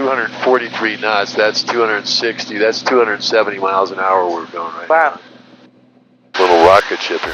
243 knots. That's 260. That's 270 miles an hour we're going right Wow. now. Little rocket ship here.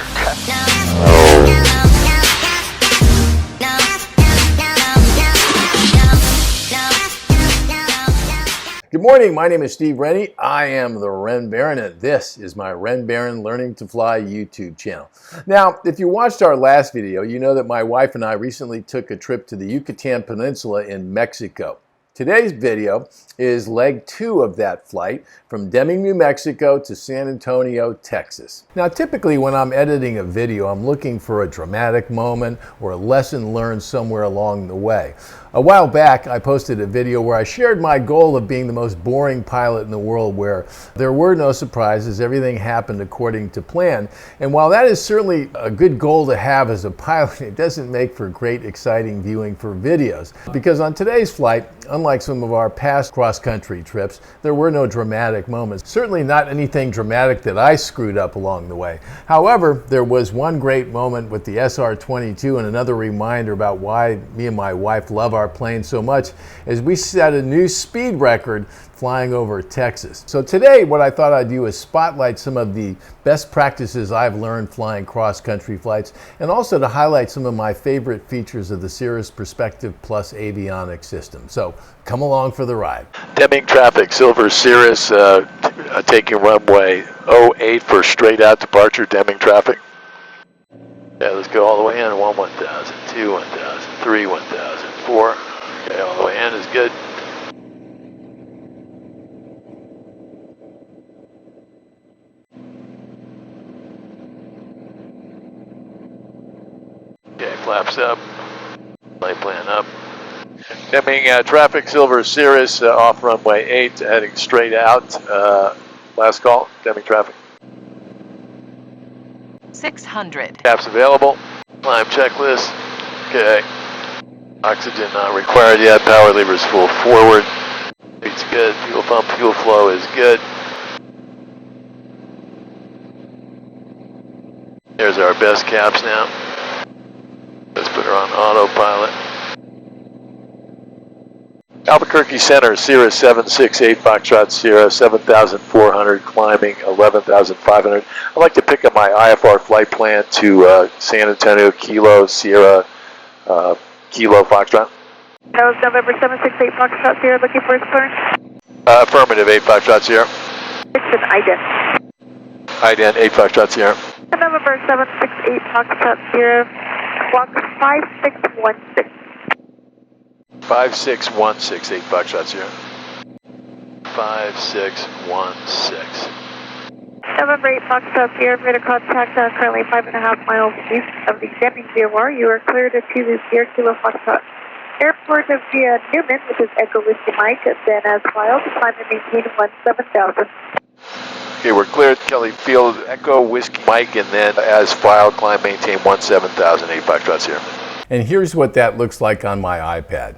Good morning, my name is Steve Rennie. I am the Ren Baron, and this is my Ren Baron Learning to Fly YouTube channel. Now, if you watched our last video, you know that my wife and I recently took a trip to the Yucatan Peninsula in Mexico. Today's video is leg 2 of that flight from Deming, New Mexico to San Antonio, Texas. Now, typically when I'm editing a video, I'm looking for a dramatic moment or a lesson learned somewhere along the way. A while back, I posted a video where I shared my goal of being the most boring pilot in the world, where there were no surprises, everything happened according to plan. And while that is certainly a good goal to have as a pilot, it doesn't make for great, exciting viewing for videos. Because on today's flight, unlike some of our past cross-country trips, there were no dramatic moments. Certainly not anything dramatic that I screwed up along the way. However, there was one great moment with the SR22 and another reminder about why me and my wife love our plane so much, as we set a new speed record flying over Texas. So today what I thought I'd do is spotlight some of the best practices I've learned flying cross-country flights, and also to highlight some of my favorite features of the Cirrus Perspective Plus avionics system. So come along for the ride. Deming traffic, Silver Cirrus taking runway 08 for straight out departure, Deming traffic. Yeah, let's go all the way in. 1,000, 2, 1,000, 3, 1,000, 4. Okay, all the way in is good. Okay, flaps up. Light plan up. Deming traffic, Silver Cirrus off runway 8, heading straight out. Last call, Deming traffic. 600. Caps available. Climb checklist. Okay. Oxygen not required yet. Power levers full forward. It's good. Fuel pump, fuel flow is good. There's our best caps now. Let's put her on autopilot. Albuquerque Center, Cirrus 768 Foxtrot Sierra, 7,400, climbing 11,500. I'd like to pick up my IFR flight plan to San Antonio, Kilo, Sierra, Kilo Foxtrot. That was November 768 Foxtrot Sierra, looking for its clearance. Affirmative, 8 Foxtrot Sierra. It's an IDEN. IDEN, 8 Foxtrot Sierra. November 768 Foxtrot Sierra, walk 5616. 5616, 8 Foxtrot Sierra. 5616. November 8 Foxtrot Sierra, made a contact currently 5.5 miles east of the Deming VOR. You are cleared to the Sierra Kilo Foxtrot Airport via Newman, which is Echo Whiskey Mike, then as filed, climb and maintain 17,000. Okay, we're cleared. Kelly Field, Echo Whiskey Mike, and then as filed, climb, maintain 17,000, 8 Foxtrot Sierra. And here's what that looks like on my iPad.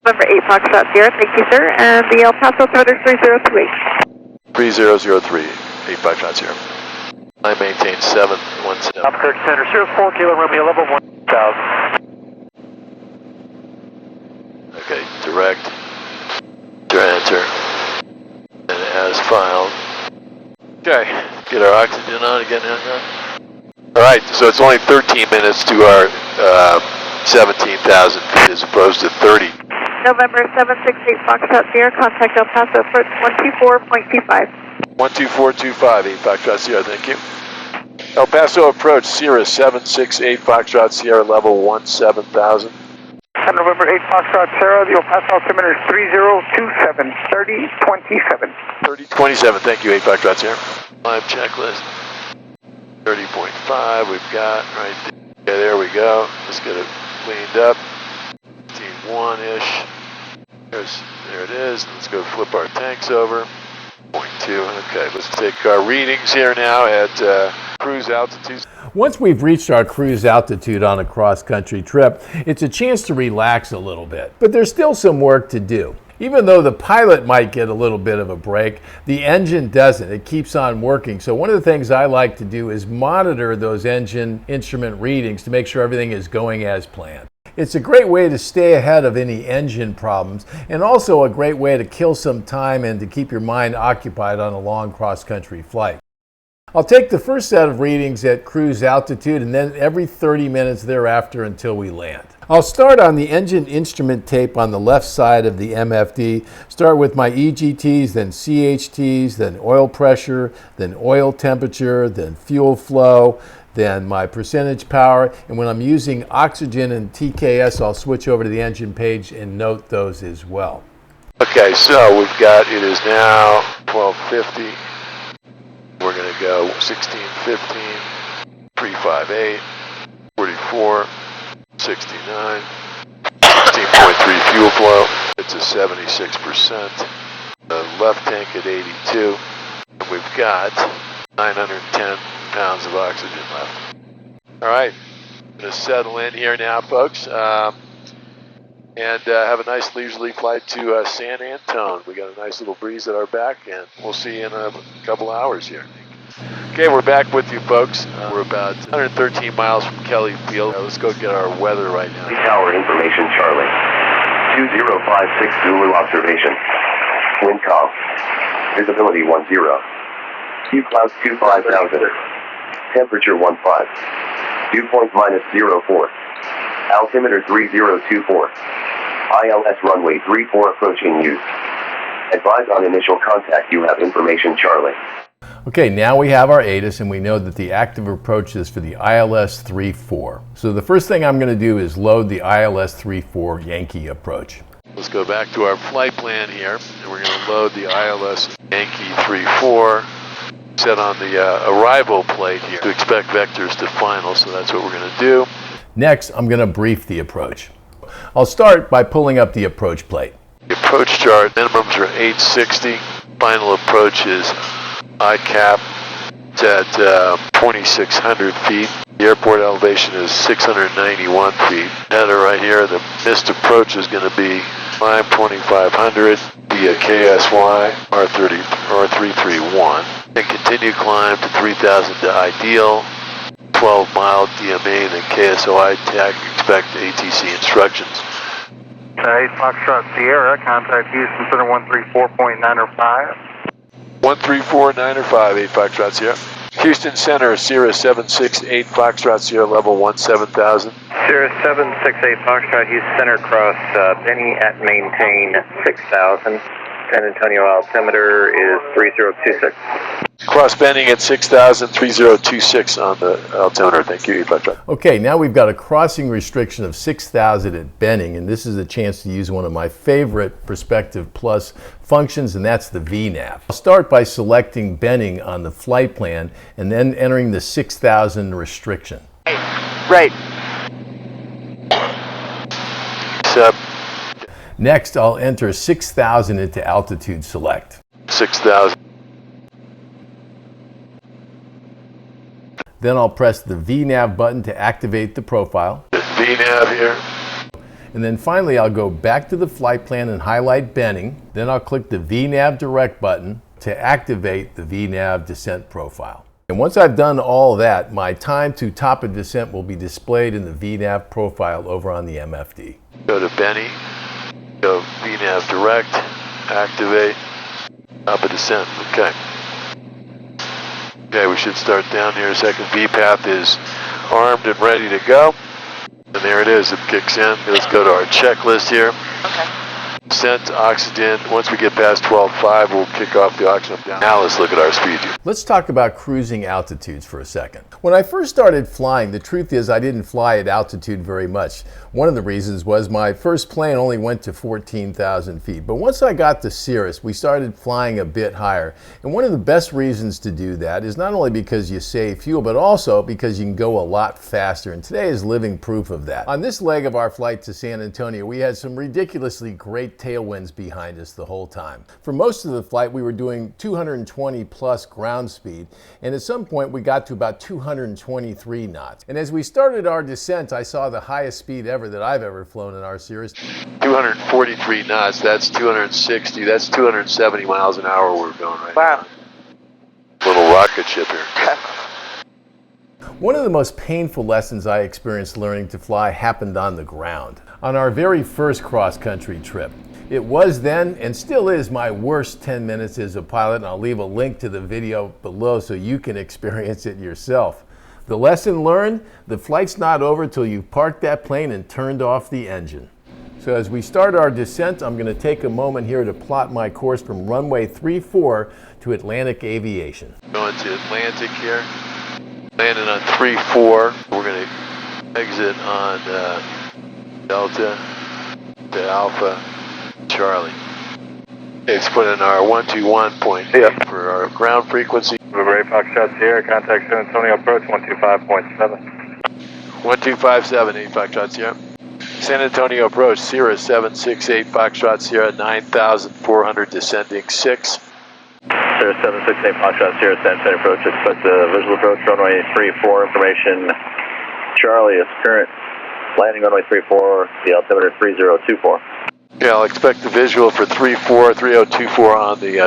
November 8 Foxtrot Sierra, thank you, sir. And the El Paso Thunder 3038. 3003, 8 Foxtrot Sierra. I maintain 717. Albuquerque Center, Cirrus 4 Kilo Romeo, level 1,000. Okay, direct, enter, and as filed. Okay, get our oxygen on again. Alright, so it's only 13 minutes to our 17,000 feet as opposed to 30. November 768 Foxtrot Sierra, contact El Paso approach 124.25. 12425, 8 Foxtrot Sierra, thank you. El Paso approach, Cirrus 768 Foxtrot Sierra, level 17,000. November 8 Foxtrot Sierra, the El Paso altimeter is 3027, 3027. 3027, thank you, 8 Foxtrot Sierra. Climb checklist. 30.5 we've got right there. Okay, there we go. Just get it cleaned up. 1-ish. There it is. Let's go flip our tanks over. 0.2. Okay, let's take our readings here now at cruise altitude. Once we've reached our cruise altitude on a cross-country trip, it's a chance to relax a little bit. But there's still some work to do. Even though the pilot might get a little bit of a break, the engine doesn't. It keeps on working. So one of the things I like to do is monitor those engine instrument readings to make sure everything is going as planned. It's a great way to stay ahead of any engine problems, and also a great way to kill some time and to keep your mind occupied on a long cross-country flight. I'll take the first set of readings at cruise altitude and then every 30 minutes thereafter until we land. I'll start on the engine instrument tape on the left side of the MFD, start with my EGTs, then CHTs, then oil pressure, then oil temperature, then fuel flow, then my percentage power, and when I'm using oxygen and TKS, I'll switch over to the engine page and note those as well. Okay, so we've got, it is now 1250. We're going to go 1615, 358, 44, 69, 16.3 fuel flow. It's a 76%. The left tank at 82. And we've got 910 pounds of oxygen left. All right, I'm going to settle in here now, folks, and have a nice leisurely flight to San Antone. We got a nice little breeze at our back, and we'll see you in a couple hours here. Okay, we're back with you, folks. We're about 113 miles from Kelly Field. Let's go get our weather right now. Tower information, Charlie. 2056 Zulu observation. Wind calm. Visibility 10. Dew clouds 25,000. Temperature 15. Dew point -04. Altimeter 3024. ILS runway 34 approaching you. Advise on initial contact. You have information, Charlie. Okay, now we have our ATIS and we know that the active approach is for the ILS 34. So the first thing I'm going to do is load the ILS 34 Yankee approach. Let's go back to our flight plan here, and we're going to load the ILS Yankee 34. Set on the arrival plate here to expect vectors to final, so that's what we're going to do. Next, I'm going to brief the approach. I'll start by pulling up the approach plate. The approach chart, minimums are 860. Final approach is ICAP. It's at 2,600 feet. The airport elevation is 691 feet. Header right here, the missed approach is going to be climb 2,500 via KSY R331. And continue climb to 3,000 to ideal. 12-mile DMA, then KSOI tag, expect ATC instructions. 8 Foxtrot Sierra, contact Houston Center 134.905. 134.905, 8 Foxtrot Sierra. Houston Center, Cirrus 768 Foxtrot Sierra, level 17,000. Cirrus 768 Foxtrot, Houston Center, cross Benny at maintain 6,000. San Antonio altimeter is 3026. Cross Benning at 6,000, 3026 on the altimeter. Thank you, Electron. Okay, now we've got a crossing restriction of 6,000 at Benning, and this is a chance to use one of my favorite Perspective Plus functions, and that's the VNAV. I'll start by selecting Benning on the flight plan and then entering the 6,000 restriction. Right. Accept. Next, I'll enter 6,000 into altitude select. 6,000. Then I'll press the VNAV button to activate the profile. VNAV here. And then finally, I'll go back to the flight plan and highlight Benning. Then I'll click the VNAV direct button to activate the VNAV descent profile. And once I've done all that, my time to top of descent will be displayed in the VNAV profile over on the MFD. Go to Benny. Go VNAV direct, activate, top of descent. Okay. Okay, we should start down here a second. VPAP is armed and ready to go. And there it is, it kicks in. Let's go to our checklist here. Okay. Descent, oxygen. Once we get past 12.5, we'll kick off the oxygen down. Now let's look at our speed here. Let's talk about cruising altitudes for a second. When I first started flying, the truth is I didn't fly at altitude very much. One of the reasons was my first plane only went to 14,000 feet. But once I got to Cirrus, we started flying a bit higher. And one of the best reasons to do that is not only because you save fuel, but also because you can go a lot faster. And today is living proof of that. On this leg of our flight to San Antonio, we had some ridiculously great tailwinds behind us the whole time. For most of the flight, we were doing 220 plus ground speed, and at some point we got to about 223 knots. And as we started our descent, I saw the highest speed ever that I've ever flown in our Cirrus. 243 knots, that's 260, that's 270 miles an hour we're going right now. Little rocket ship here. One of the most painful lessons I experienced learning to fly happened on the ground. On our very first cross-country trip. It was then, and still is, my worst 10 minutes as a pilot, and I'll leave a link to the video below so you can experience it yourself. The lesson learned, the flight's not over till you've parked that plane and turned off the engine. So as we start our descent, I'm going to take a moment here to plot my course from runway 34 to Atlantic Aviation. Going to Atlantic here, landing on 34. We're going to exit on Delta to Alpha Charlie. It's put in our 121.8 for our ground frequency. November 8 Foxtrot Sierra, contact San Antonio approach 125.7. 1257, 8 Foxtrot Sierra. San Antonio approach, Cirrus 768 Foxtrot Sierra, 9,400 descending 6. Cirrus 768 Foxtrot Sierra, San Antonio approach, expect the visual approach, runway 34, information Charlie is current, landing runway 34, the altimeter 3024. Yeah, I'll expect the visual for 3024 on the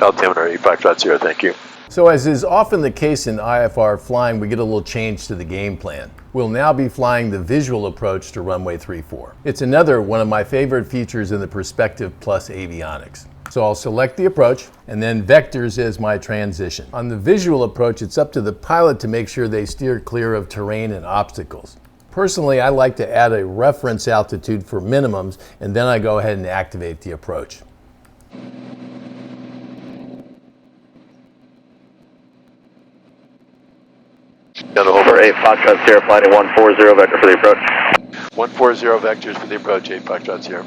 altimeter, 8 Foxtrot Sierra, thank you. So as is often the case in IFR flying, we get a little change to the game plan. We'll now be flying the visual approach to runway 34. It's another one of my favorite features in the Perspective Plus avionics. So I'll select the approach and then vectors as my transition. On the visual approach, it's up to the pilot to make sure they steer clear of terrain and obstacles. Personally, I like to add a reference altitude for minimums, and then I go ahead and activate the approach. Got over 8 Foxtrot Sierra, flight 140 vector for the approach. 140 vectors for the approach, 8 Foxtrot Sierra.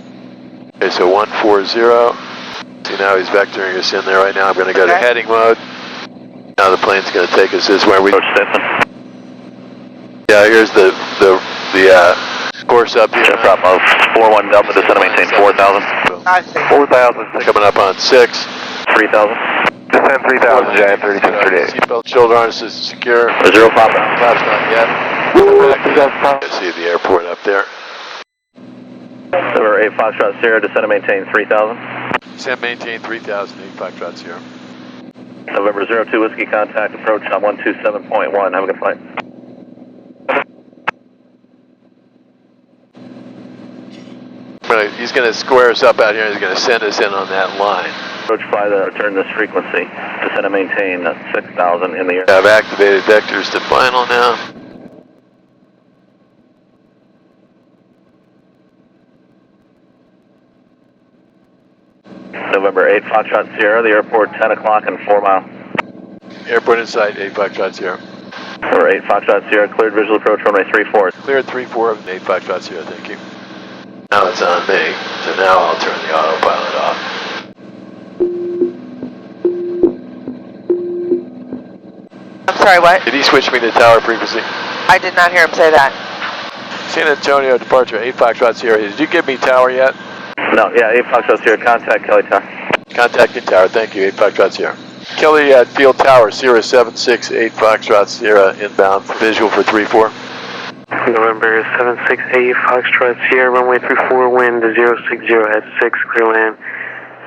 Okay, so 140. See, now he's vectoring us in there right now. I'm going to go to heading mode. Now the plane's going to take us this way. Yeah, here's the course up here. Prop of 41 Delta, descend to maintain 4,000. I see. 4,000. Coming up on 6. 3,000. Descend 3,000, Giant 3238. Seatbelt, shoulder harnesses secure. 0 pop. Flaps not yet. I see the airport up there. Over 8 Foxtrot Sierra, descend to maintain 3,000. Descend maintain 3,000, 8 Foxtrot Sierra. November 02 Whiskey, contact approach on 127.1. Have a good flight. He's going to square us up out here. He's going to send us in on that line. Approach fly the return this frequency. Descend to maintain 6,000 in the air. I've activated vectors to final now. November 8 Foxtrot Sierra, the airport 10 o'clock and 4 mile. Airport in sight, 8 Foxtrot Sierra. November 8 Foxtrot Sierra, cleared visual approach runway 34. Cleared 34 of 8 Foxtrot Sierra, thank you. Now it's on me, so now I'll turn the autopilot off. I'm sorry, what? Did he switch me to tower frequency? I did not hear him say that. San Antonio departure, 8 Foxtrot Sierra. Did you give me tower yet? No, yeah, 8 Foxtrot Sierra, contact Kelly Tower. Contacting tower, thank you, 8 Foxtrot Sierra. Kelly at Field Tower, Cirrus 768 Foxtrot Sierra, inbound for visual for 34. November 768 Foxtrot Sierra, runway 34, wind 060 at 6, clear land.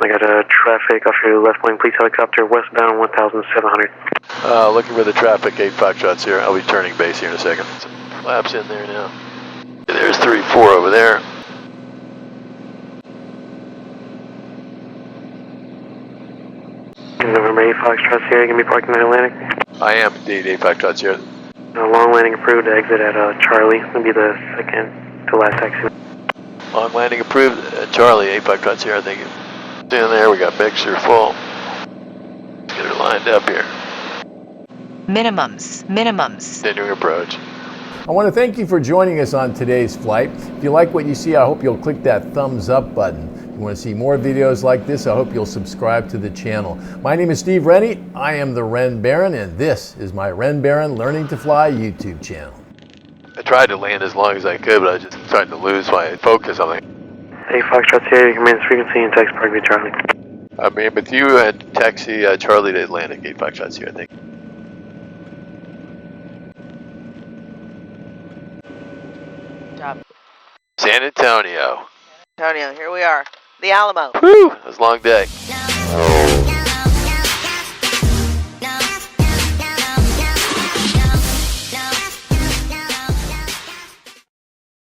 I got traffic off your left wing, police helicopter, westbound 1,700. Looking for the traffic, 8 Foxtrot Sierra. I'll be turning base here in a second. Flaps in there now. There's 34 over there. November 8 Foxtrot Sierra, going to be parking in Atlantic. I am indeed, 8 Foxtrot Sierra. Long landing approved to exit at Charlie. It's going to be the second to last taxi. Long landing approved, Charlie, 8 Foxtrot Sierra, thank you. In there, we got mixture full. Let's get her lined up here. Minimums. Continuing approach. I want to thank you for joining us on today's flight. If you like what you see, I hope you'll click that thumbs up button. If you want to see more videos like this, I hope you'll subscribe to the channel. My name is Steve Rennie. I am the Ren Baron, and this is my Ren Baron Learning to Fly YouTube channel. I tried to land as long as I could, but I just started to lose my focus on it. 8 Foxtrot Sierra, you can maintain frequency and text Park View Charlie. I mean, with you and taxi Charlie to Atlantic, 8 Foxtrot Sierra, thank you. Job. San Antonio. Antonio, here we are. The Alamo. Whew, that was a long day.